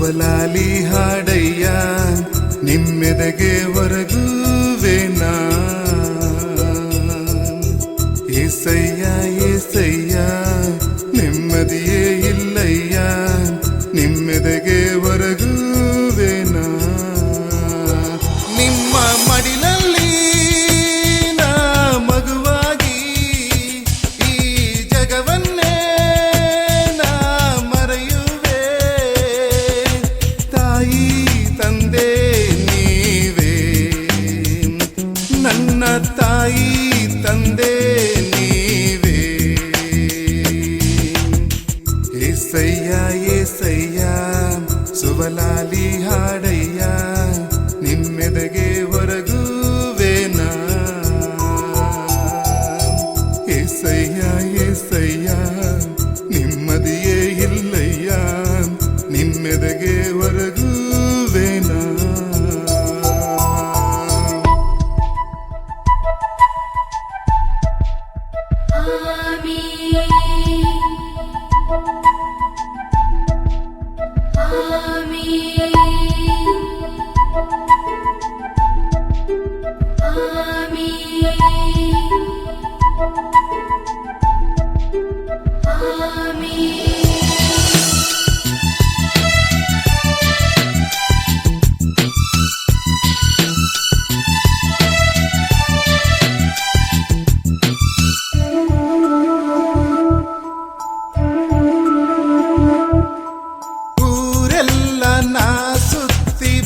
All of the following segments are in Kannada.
ಸುವಲಾಲಿ ಹಾಡಯ್ಯ ನಿಮ್ಮೆದೆಗೆ ಹೊರಗುವೆನಾ ಏಸಯ್ಯ ಏಸಯ್ಯ ನೆಮ್ಮದಿಯೇ ಇಲ್ಲಯ್ಯ ನಿಮ್ಮೆದೆಗೆ ಹೊರಗುವೆನಾ ನಿಮ್ಮ ಮಡಿಲಲ್ಲಿ ನಾ ಮಗುವಾಗಿ ಈ ಜಗವನ್ನೇ ನಾ ಮರೆಯುವೆ ತಾಯಿ ತಂದೆ ನೀವೇ ನನ್ನ ತಾಯಿ ತಂದೆ ನೀವೇ ಏಸಯ್ಯ ಏಸಯ್ಯ ಸುವಲಾಲಿ ಹಾಡಯ್ಯ ನಿಮ್ಮೆದೆಗೆ ಹೊರಗುವೆನಾ ಏಸಯ್ಯ ಏಸಯ್ಯ ನಿಮ್ಮದಿಯೇ ಇಲ್ಲಯ್ಯ ನಿಮ್ಮೆದೆಗೆ ಹೊರಗುವೆನಾ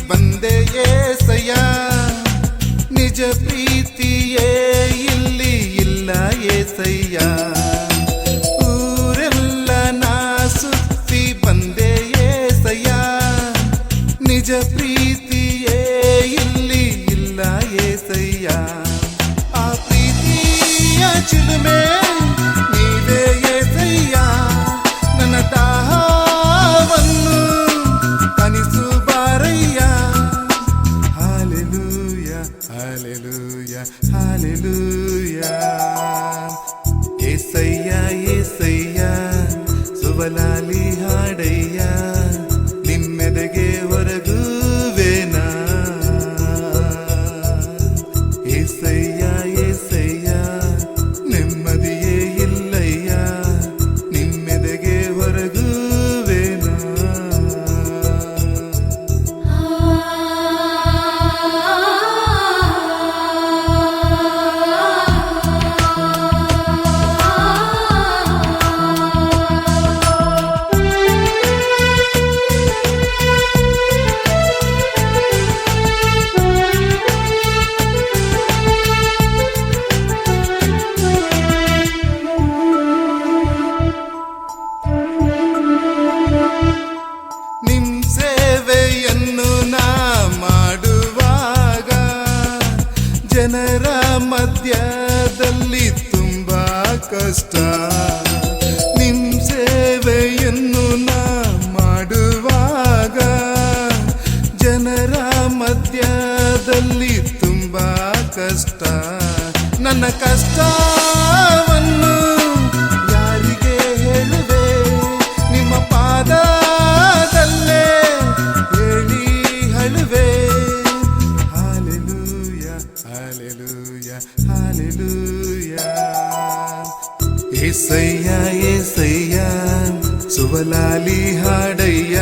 ಬಂದೆ ಏಸಯ್ಯ ನಿಜ ಪ್ರೀತಿಯೇ ಇಲ್ಲಿ ಇಲ್ಲ ಏಸಯ್ಯ ಊರೆಲ್ಲ ನಾ ಸುತ್ತಿ ಬಂದೆ ಏಸಯ್ಯ ನಿಜ ಪ್ರೀತಿಯೇ ಇಲ್ಲಿ ಇಲ್ಲ ಏಸಯ್ಯ ಆ ಪ್ರೀತಿಯ ಚಿಲುಮೆ ನೀವೇ ಏಸಯ್ಯ ನನ್ನ ದಾಹವನ್ನು ತನಿಸು Hallelujah, hallelujah. ಏಸಯ್ಯ ಏಸಯ್ಯ ಸುವಲಾಲಿ ಹಾಡಯ್ಯ ನಿಮ್ಮೆದೆಗೆ ಹೊರಗುವೆನಾ ಏಸಯ್ಯ ಏಸಯ್ಯ ನೆಮ್ಮದಿಯೇ ಇಲ್ಲಯ್ಯ ನಿಮ್ಮೆದೆಗೆ ಹೊರಗುವೆನಾ ಜನರ ಮಧ್ಯದಲ್ಲಿ ತುಂಬಾ ಕಷ್ಟ ನಿಮ್ ಸೇವೆಯನ್ನು ನಾ ಮಾಡುವಾಗ ಜನರ ಮಧ್ಯದಲ್ಲಿ ತುಂಬಾ ಕಷ್ಟ ನನ್ನ ಕಷ್ಟವನ್ನು ಯಾರಿಗೆ ಹೇಳುವೆ ನಿಮ್ಮ ಪಾದದಲ್ಲೇ ಹೇಳಿ ಹಳುವೆ Hallelujah, hallelujah. ಏಸಯ್ಯ ಏಸಯ್ಯ ಸುವಲಾಲಿ ಹಾಡಯ್ಯ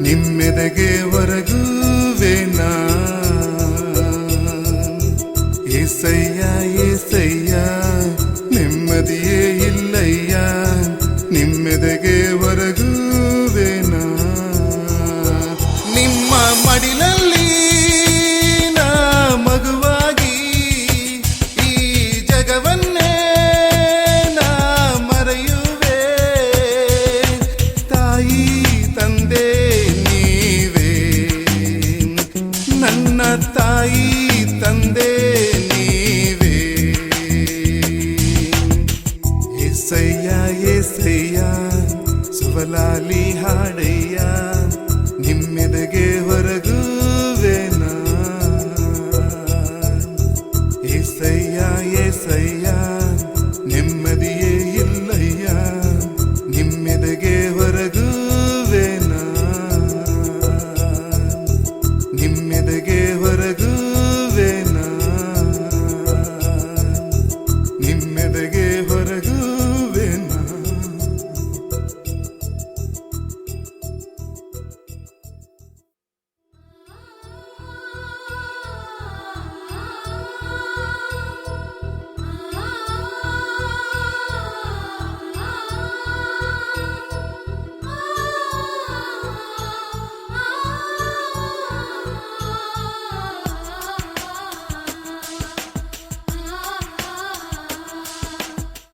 ನಿಮ್ಮೆದೆಗೆ ಹೊರಗುವೆನಾ ಏಸಯ್ಯ ಏಸಯ್ಯ ನೆಮ್ಮದಿಯೇ ಇಲ್ಲಯ್ಯ ನಿಮ್ಮೆದೆಗೆ ಹೊರಗುವೆನಾ ನಿಮ್ಮ ಮಡಿಲಲ್ಲಿ ನನ್ನ ತಾಯಿ ತಂದೆ ನೀವೇ ಏಸಯ್ಯ ಏಸಯ್ಯ ಸುವಲಾಲಿ ಹಾಡಯ್ಯ ನಿಮ್ಮೆದೆಗೆ ಹೊರಗುವೆನಾ ಏಸಯ್ಯ ಏಸಯ್ಯ ನೆಮ್ಮದಿಯೇ ಇಲ್ಲಯ್ಯ ನಿಮ್ಮೆದೆಗೆ ಹೊರಗುವೆನಾ ಎದೆಗೆ